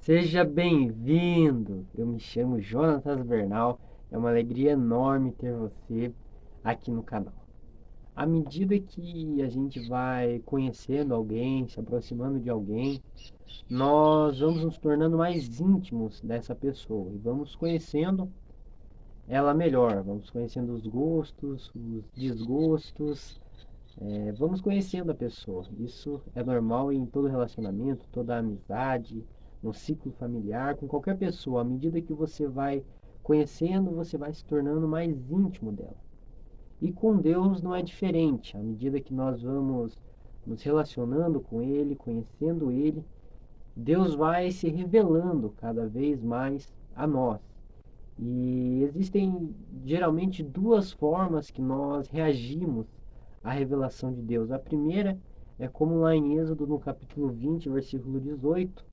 Seja bem-vindo! Eu me chamo Jonatas Bernal. É uma alegria enorme ter você aqui no canal. À medida que a gente vai conhecendo alguém, se aproximando de alguém, nós vamos nos tornando mais íntimos dessa pessoa e vamos conhecendo ela melhor. Vamos conhecendo os gostos, os desgostos, vamos conhecendo a pessoa. Isso é normal em todo relacionamento, toda amizade, no ciclo familiar, com qualquer pessoa. À medida que você vai conhecendo, você vai se tornando mais íntimo dela. E com Deus não é diferente. À medida que nós vamos nos relacionando com Ele, conhecendo Ele, Deus vai se revelando cada vez mais a nós. E existem geralmente duas formas que nós reagimos à revelação de Deus. A primeira é como lá em Êxodo, no capítulo 20, versículo 18,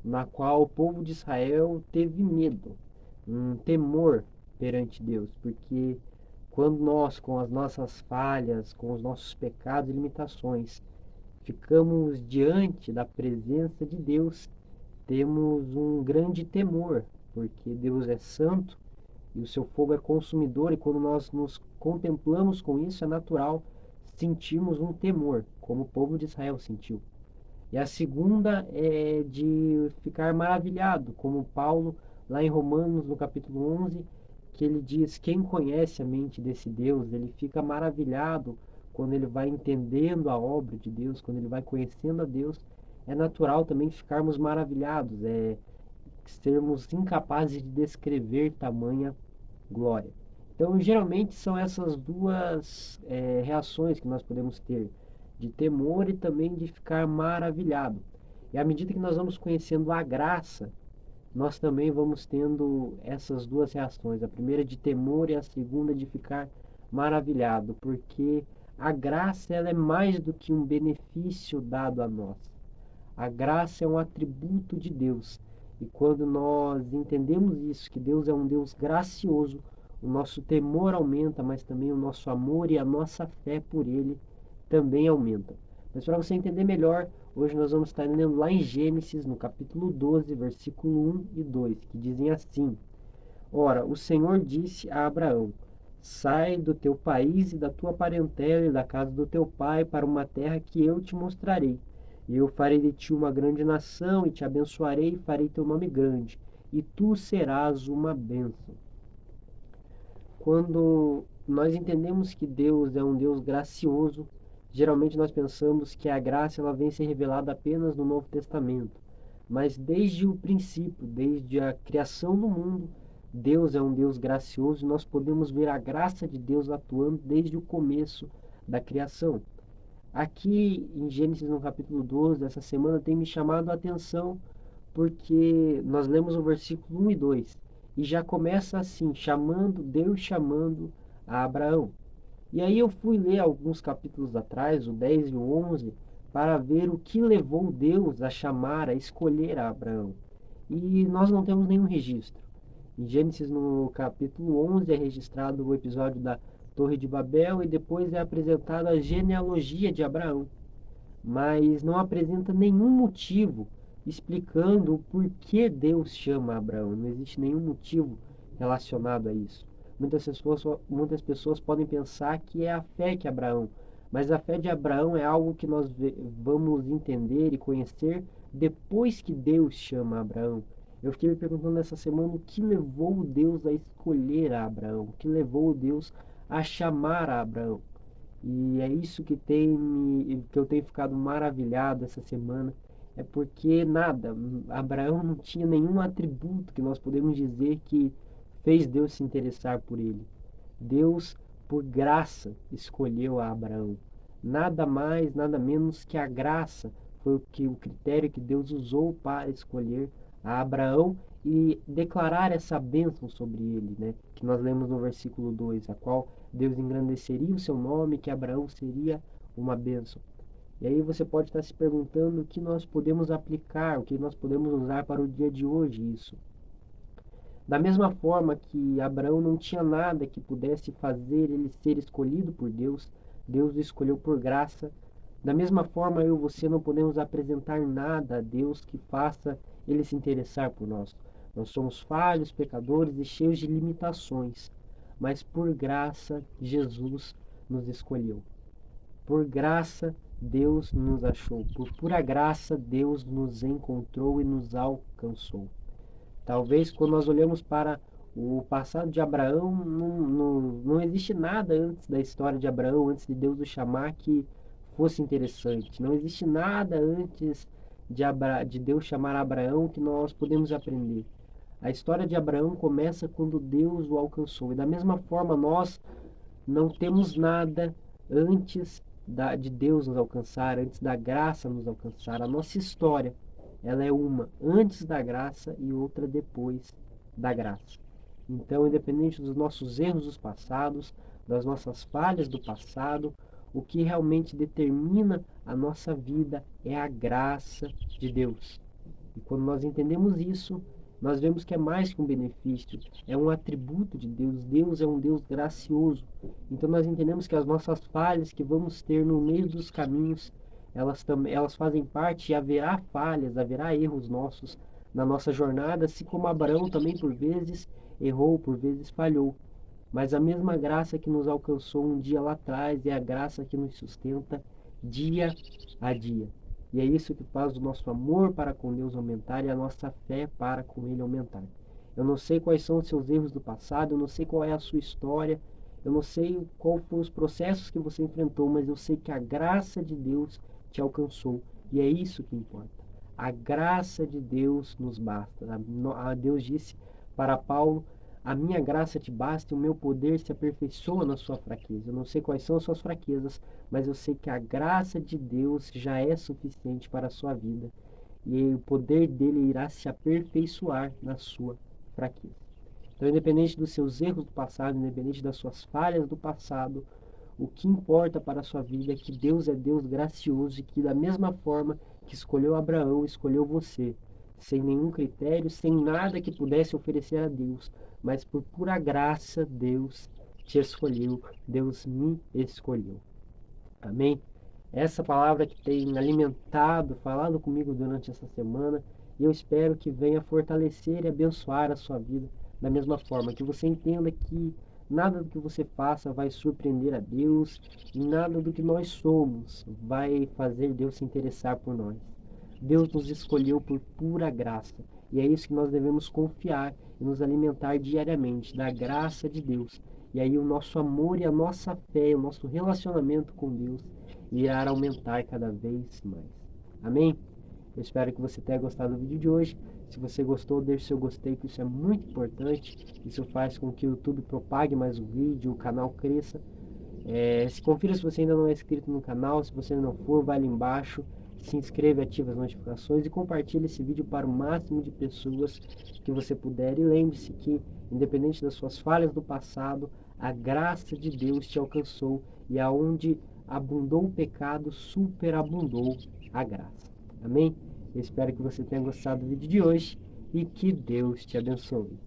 na qual o povo de Israel teve medo, um temor perante Deus, porque quando nós, com as nossas falhas, com os nossos pecados e limitações, ficamos diante da presença de Deus, temos um grande temor, porque Deus é santo e o seu fogo é consumidor, e quando nós nos contemplamos com isso, é natural sentirmos um temor, como o povo de Israel sentiu. E a segunda é de ficar maravilhado, como Paulo, lá em Romanos, no capítulo 11, que ele diz: quem conhece a mente desse Deus, ele fica maravilhado quando ele vai entendendo a obra de Deus, quando ele vai conhecendo a Deus. É natural também ficarmos maravilhados, sermos incapazes de descrever tamanha glória. Então, geralmente são essas duas reações que nós podemos ter, de temor e também de ficar maravilhado. E à medida que nós vamos conhecendo a graça, nós também vamos tendo essas duas reações, a primeira de temor e a segunda de ficar maravilhado, porque a graça ela é mais do que um benefício dado a nós. A graça é um atributo de Deus. E quando nós entendemos isso, que Deus é um Deus gracioso, o nosso temor aumenta, mas também o nosso amor e a nossa fé por Ele também aumenta. Mas para você entender melhor, hoje nós vamos estar lendo lá em Gênesis, no capítulo 12, versículo 1 e 2, que dizem assim: Ora, o Senhor disse a Abraão: Sai do teu país e da tua parentela e da casa do teu pai para uma terra que eu te mostrarei. E eu farei de ti uma grande nação, e te abençoarei, e farei teu nome grande, e tu serás uma bênção. Quando nós entendemos que Deus é um Deus gracioso, geralmente nós pensamos que a graça ela vem ser revelada apenas no Novo Testamento. Mas desde o princípio, desde a criação do mundo, Deus é um Deus gracioso e nós podemos ver a graça de Deus atuando desde o começo da criação. Aqui em Gênesis, no capítulo 12, essa semana tem me chamado a atenção porque nós lemos o versículo 1 e 2 e já começa assim, Deus chamando a Abraão. E aí eu fui ler alguns capítulos atrás, o 10 e o 11, para ver o que levou Deus a chamar, a escolher a Abraão. E nós não temos nenhum registro. Em Gênesis, no capítulo 11, é registrado o episódio da Torre de Babel e depois é apresentada a genealogia de Abraão, mas não apresenta nenhum motivo explicando o porquê Deus chama Abraão. Não existe nenhum motivo relacionado a isso. Muitas pessoas podem pensar que é a fé que Abraão, mas a fé de Abraão é algo que nós vamos entender e conhecer depois que Deus chama Abraão. Eu fiquei me perguntando essa semana o que levou Deus a escolher a Abraão, o que levou Deus a chamar a Abraão. E é isso que eu tenho ficado maravilhado essa semana, é porque nada, Abraão não tinha nenhum atributo que nós podemos dizer que fez Deus se interessar por ele. Deus, por graça, escolheu a Abraão. Nada mais, nada menos que a graça foi o critério que Deus usou para escolher a Abraão e declarar essa bênção sobre ele, né? Que nós lemos no versículo 2, a qual Deus engrandeceria o seu nome, que Abraão seria uma bênção. E aí você pode estar se perguntando o que nós podemos aplicar, o que nós podemos usar para o dia de hoje isso. Da mesma forma que Abraão não tinha nada que pudesse fazer ele ser escolhido por Deus, Deus o escolheu por graça. Da mesma forma, eu e você não podemos apresentar nada a Deus que faça Ele se interessar por nós. Nós somos falhos, pecadores e cheios de limitações, mas por graça Jesus nos escolheu. Por graça Deus nos achou. Por pura graça Deus nos encontrou e nos alcançou. Talvez quando nós olhamos para o passado de Abraão, não existe nada antes da história de Abraão, antes de Deus o chamar, que fosse interessante. Não existe nada antes de Deus chamar Abraão que nós podemos aprender. A história de Abraão começa quando Deus o alcançou. E da mesma forma, nós não temos nada antes de Deus nos alcançar, antes da graça nos alcançar. A nossa história, ela é uma antes da graça e outra depois da graça. Então, independente dos nossos erros dos passados, das nossas falhas do passado, o que realmente determina a nossa vida é a graça de Deus. E quando nós entendemos isso, nós vemos que é mais que um benefício, é um atributo de Deus. Deus é um Deus gracioso. Então nós entendemos que as nossas falhas que vamos ter no meio dos caminhos, elas fazem parte e haverá falhas, haverá erros nossos na nossa jornada, assim como Abraão também por vezes errou, por vezes falhou. Mas a mesma graça que nos alcançou um dia lá atrás é a graça que nos sustenta dia a dia. E é isso que faz o nosso amor para com Deus aumentar e a nossa fé para com Ele aumentar. Eu não sei quais são os seus erros do passado, eu não sei qual é a sua história, eu não sei qual foram os processos que você enfrentou, mas eu sei que a graça de Deus te alcançou. E é isso que importa. A graça de Deus nos basta. Deus disse para Paulo: a minha graça te basta e o meu poder se aperfeiçoa na sua fraqueza. Eu não sei quais são as suas fraquezas, mas eu sei que a graça de Deus já é suficiente para a sua vida. E o poder dele irá se aperfeiçoar na sua fraqueza. Então, independente dos seus erros do passado, independente das suas falhas do passado, o que importa para a sua vida é que Deus é Deus gracioso e que da mesma forma que escolheu Abraão, escolheu você, sem nenhum critério, sem nada que pudesse oferecer a Deus, mas por pura graça Deus te escolheu, Deus me escolheu. Amém? Essa palavra que tem alimentado, falado comigo durante essa semana, eu espero que venha fortalecer e abençoar a sua vida da mesma forma, que você entenda que nada do que você faça vai surpreender a Deus e nada do que nós somos vai fazer Deus se interessar por nós. Deus nos escolheu por pura graça e é isso que nós devemos confiar e nos alimentar diariamente da graça de Deus. E aí o nosso amor e a nossa fé, o nosso relacionamento com Deus irá aumentar cada vez mais. Amém? Eu espero que você tenha gostado do vídeo de hoje. Se você gostou, deixe seu gostei, que isso é muito importante. Isso faz com que o YouTube propague mais o vídeo, o canal cresça. Confira se você ainda não é inscrito no canal. Se você não for, vai ali embaixo, se inscreve, ativa as notificações e compartilhe esse vídeo para o máximo de pessoas que você puder. E lembre-se que, independente das suas falhas do passado, a graça de Deus te alcançou e aonde abundou o pecado, superabundou a graça. Amém? Eu espero que você tenha gostado do vídeo de hoje e que Deus te abençoe.